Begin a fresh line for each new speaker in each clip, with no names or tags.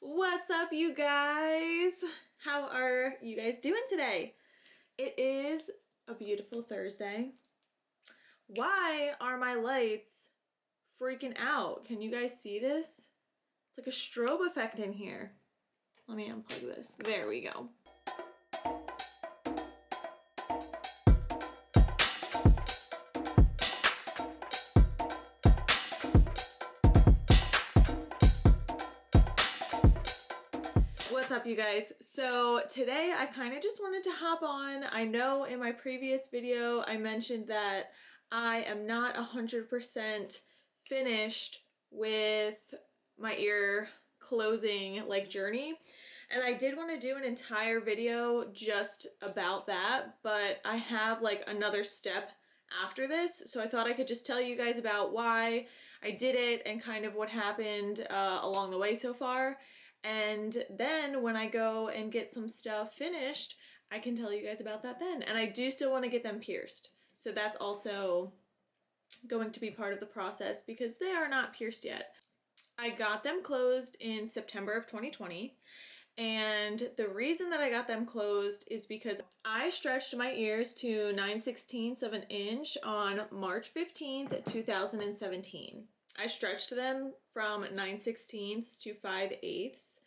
What's up, you guys? How are you guys doing today? It is a beautiful Thursday. Why are my lights freaking out? Can you guys see this? It's like a strobe effect in here. Let me unplug this. There we go. What's up, you guys? So today I kind of just wanted to hop on. I know in my previous video I mentioned that I am not 100% finished with my ear closing journey, and I did want to do an entire video just about that, but I have another step after this, so I thought I could just tell you guys about why I did it and kind of what happened along the way so far. And then when I go and get some stuff finished, I can tell you guys about that then. And I do still want to get them pierced. So that's also going to be part of the process because they are not pierced yet. I got them closed in September of 2020. And the reason that I got them closed is because I stretched my ears to 9/16 of an inch on March 15th, 2017. I stretched them from 9/16 to 5/8,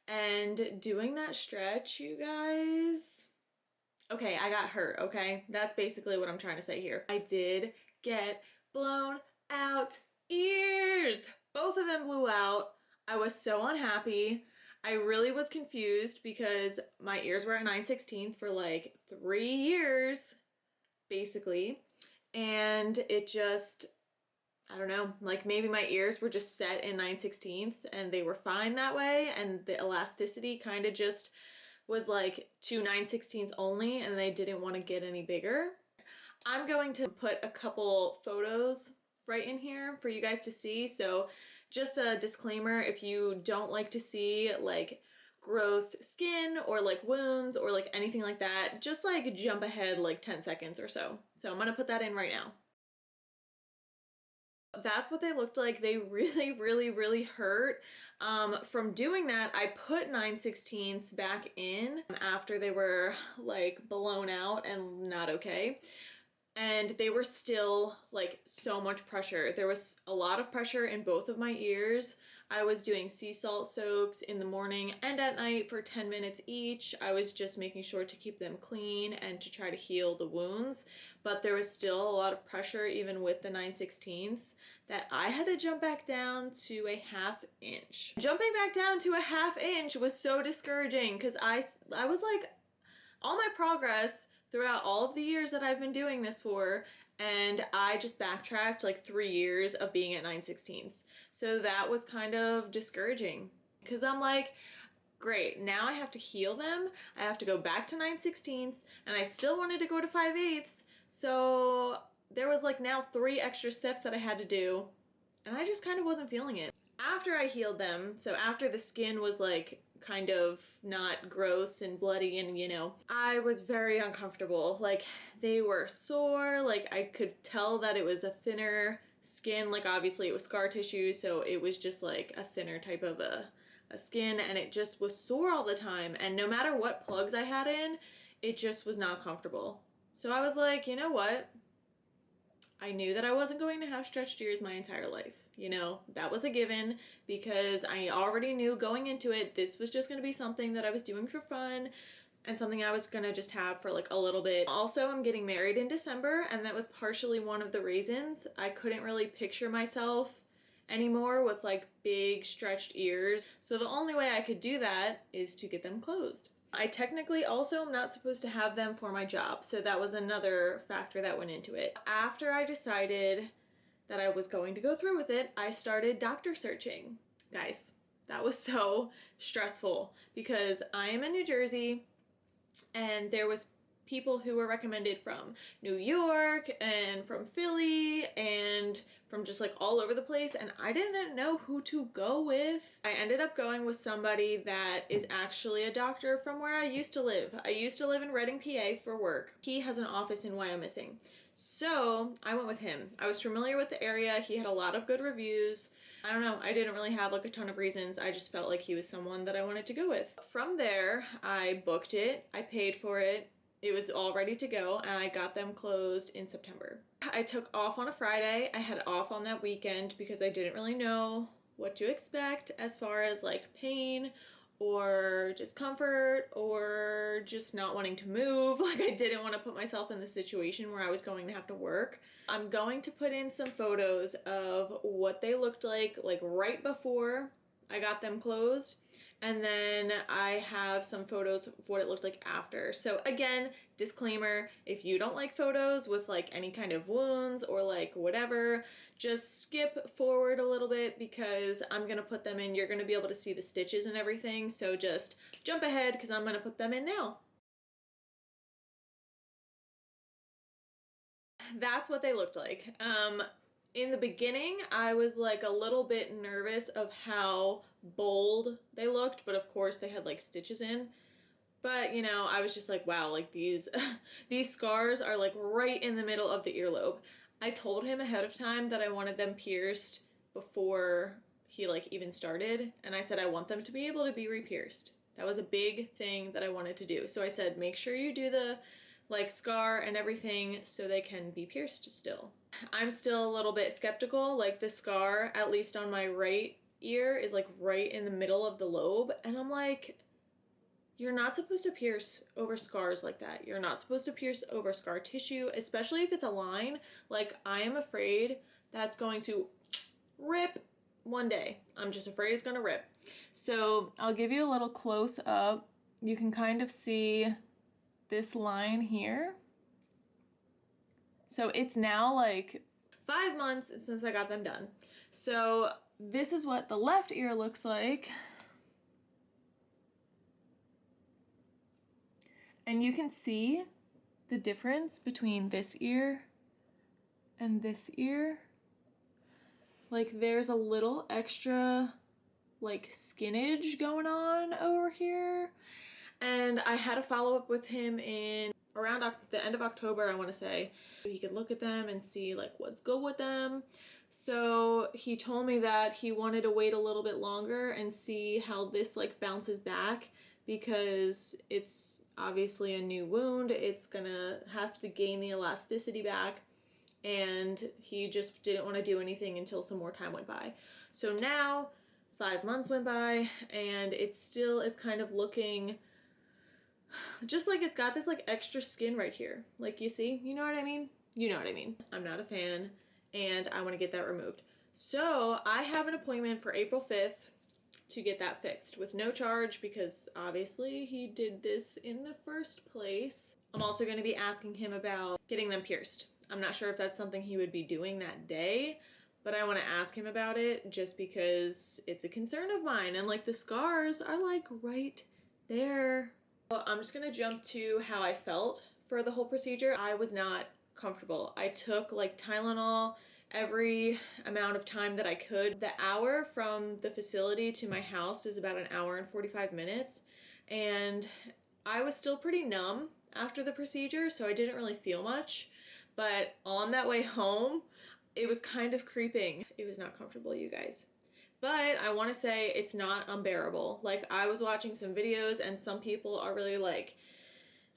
and doing that stretch, you guys, okay, I got hurt, okay? That's basically what I'm trying to say here. I did get blown out ears. Both of them blew out. I was so unhappy. I really was confused because my ears were at 9/16 for 3 years, basically, and it just, I don't know, maybe my ears were just set in 9/16 and they were fine that way, and the elasticity kind of just was to 9/16 only, and they didn't want to get any bigger. I'm going to put a couple photos right in here for you guys to see, so just a disclaimer, if you don't like to see gross skin or wounds or anything like that, just jump ahead 10 seconds or so. So I'm gonna put that in right now. That's what they looked like. They really hurt. From doing that, I put 9/16 back in after they were blown out and not okay. And they were still so much pressure. There was a lot of pressure in both of my ears. I was doing sea salt soaks in the morning and at night for 10 minutes each. I was just making sure to keep them clean and to try to heal the wounds. But there was still a lot of pressure even with the 9/16 that I had to jump back down to a 1/2 inch. Jumping back down to a 1/2 inch was so discouraging because I was all my progress throughout all of the years that I've been doing this for, and I just backtracked 3 years of being at 9/16. So that was kind of discouraging because I'm great, now I have to heal them, I have to go back to 9/16, and I still wanted to go to 5/8. So there was now 3 extra steps that I had to do, and I just kind of wasn't feeling it. After I healed them, so after the skin was kind of not gross and bloody and I was very uncomfortable. They were sore, I could tell that it was a thinner skin, obviously it was scar tissue, so it was just a thinner type of a skin, and it just was sore all the time, and no matter what plugs I had in, it just was not comfortable. So I was you know what? I knew that I wasn't going to have stretched ears my entire life. That was a given because I already knew going into it, this was just going to be something that I was doing for fun and something I was going to just have for a little bit. Also, I'm getting married in December, and that was partially one of the reasons. I couldn't really picture myself anymore with big stretched ears. So the only way I could do that is to get them closed. I technically also am not supposed to have them for my job, so that was another factor that went into it. After I decided that I was going to go through with it, I started doctor searching. Guys, that was so stressful because I am in New Jersey, and there was people who were recommended from New York and from Philly and from just all over the place, and I didn't know who to go with. I ended up going with somebody that is actually a doctor from where I used to live. I used to live in Reading, PA for work. He has an office in Wyomissing. So I went with him. I was familiar with the area. He had a lot of good reviews. I don't know, I didn't really have like a ton of reasons. I just felt like he was someone that I wanted to go with. From there, I booked it, I paid for it, it was all ready to go, and I got them closed in September. I took off on a Friday. I had off on that weekend because I didn't really know what to expect as far as like pain or discomfort or just not wanting to move. Like, I didn't want to put myself in the situation where I was going to have to work. I'm going to put in some photos of what they looked like right before I got them closed. And then I have some photos of what it looked like after. So again, disclaimer, if you don't like photos with like any kind of wounds or like whatever, just skip forward a little bit because I'm gonna put them in. You're gonna be able to see the stitches and everything. So just jump ahead because I'm gonna put them in now. That's what they looked like. In the beginning, I was like a little bit nervous of how bold they looked, but of course they had like stitches in. But you know, I was just like, wow, like these these scars are like right in the middle of the earlobe. I told him ahead of time that I wanted them pierced before he like even started, and I said I want them to be able to be re-pierced. That was a big thing that I wanted to do. So I said, make sure you do the like scar and everything so they can be pierced still. I'm still a little bit skeptical. Like, the scar, at least on my right ear, is like right in the middle of the lobe, and I'm like, you're not supposed to pierce over scars like that. You're not supposed to pierce over scar tissue, especially if it's a line. Like, I am afraid that's going to rip one day. I'm just afraid it's gonna rip. So I'll give you a little close up. You can kind of see this line here. So it's now like 5 months since I got them done. So this is what the left ear looks like. And you can see the difference between this ear and this ear. Like, there's a little extra like skinnage going on over here. And I had a follow-up with him in around the end of October, I want to say. He could look at them and see like what's good with them. So he told me that he wanted to wait a little bit longer and see how this like bounces back, because it's obviously a new wound. It's gonna have to gain the elasticity back, and he just didn't want to do anything until some more time went by. So now 5 months went by and it still is kind of looking just like it's got this like extra skin right here. Like, you see, you know what I mean? You know what I mean. I'm not a fan and I want to get that removed. So I have an appointment for April 5th to get that fixed with no charge, because obviously he did this in the first place. I'm also going to be asking him about getting them pierced. I'm not sure if that's something he would be doing that day, but I want to ask him about it just because it's a concern of mine, and like the scars are like right there. So I'm just gonna jump to how I felt for the whole procedure. I was not comfortable. I took like Tylenol every amount of time that I could. The hour from the facility to my house is about an hour and 45 minutes, and I was still pretty numb after the procedure, so I didn't really feel much. But on that way home, it was kind of creeping. It was not comfortable, you guys. But I want to say it's not unbearable. Like, I was watching some videos and some people are really like,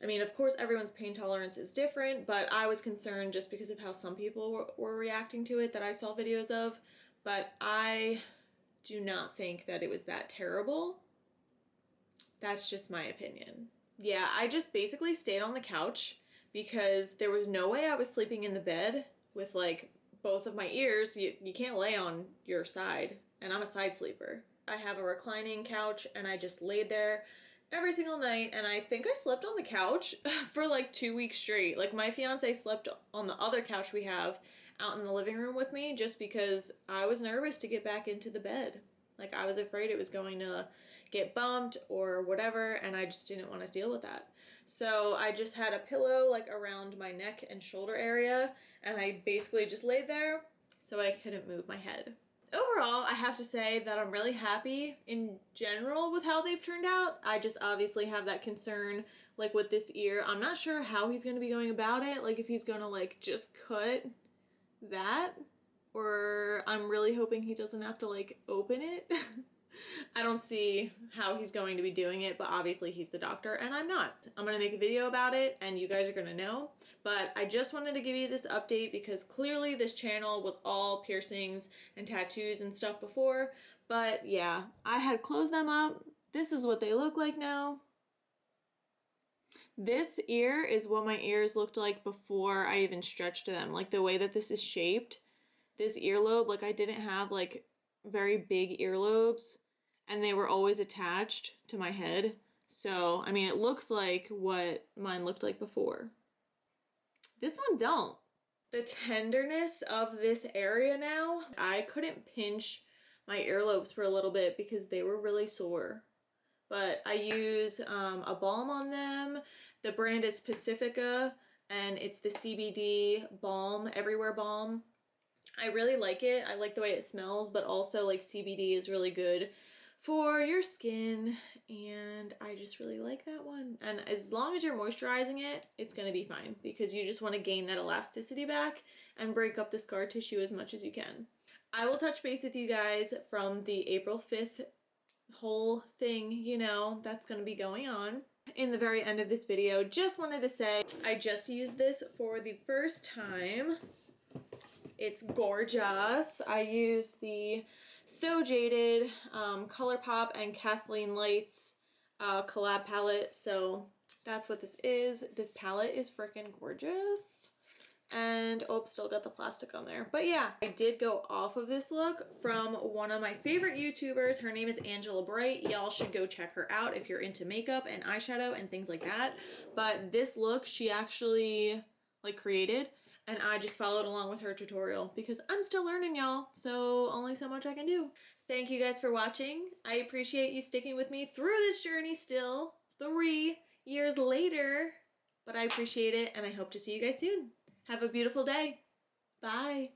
I mean, of course everyone's pain tolerance is different, but I was concerned just because of how some people were reacting to it that I saw videos of. But I do not think that it was that terrible. That's just my opinion. Yeah, I just basically stayed on the couch because there was no way I was sleeping in the bed with like both of my ears. You can't lay on your side, and I'm a side sleeper. I have a reclining couch and I just laid there every single night, and I think I slept on the couch for like 2 weeks straight. Like, my fiance slept on the other couch we have out in the living room with me just because I was nervous to get back into the bed. Like, I was afraid it was going to get bumped or whatever, and I just didn't want to deal with that. So I just had a pillow like around my neck and shoulder area, and I basically just laid there so I couldn't move my head. Overall, I have to say that I'm really happy in general with how they've turned out. I just obviously have that concern like with this ear. I'm not sure how he's going to be going about it, like if he's going to like just cut that or I'm really hoping he doesn't have to like open it. I don't see how he's going to be doing it, but obviously he's the doctor and I'm not. I'm gonna make a video about it and you guys are gonna know, but I just wanted to give you this update because clearly this channel was all piercings and tattoos and stuff before, but yeah, I had closed them up. This is what they look like now. This ear is what my ears looked like before I even stretched them. Like the way that this is shaped, this earlobe, like I didn't have like very big earlobes and they were always attached to my head. So, I mean, it looks like what mine looked like before. This one don't. The tenderness of this area now, I couldn't pinch my earlobes for a little bit because they were really sore. But I use a balm on them. The brand is Pacifica and it's the CBD balm, Everywhere balm. I really like it. I like the way it smells, but also like CBD is really good for your skin and I just really like that one. And as long as you're moisturizing it, it's gonna be fine because you just want to gain that elasticity back and break up the scar tissue as much as you can. I will touch base with you guys from the April 5th whole thing, you know, that's gonna be going on. In the very end of this video, just wanted to say I just used this for the first time. It's gorgeous. I used the So Jaded ColourPop and Kathleen Lights collab palette, so that's what this is. This palette is freaking gorgeous. And oh, still got the plastic on there. But yeah, I did go off of this look from one of my favorite YouTubers. Her name is Angela Bright. Y'all should go check her out if you're into makeup and eyeshadow and things like that. But this look she actually like created and I just followed along with her tutorial because I'm still learning, y'all, so only so much I can do. Thank you guys for watching. I appreciate you sticking with me through this journey still, 3 years later, but I appreciate it and I hope to see you guys soon. Have a beautiful day. Bye.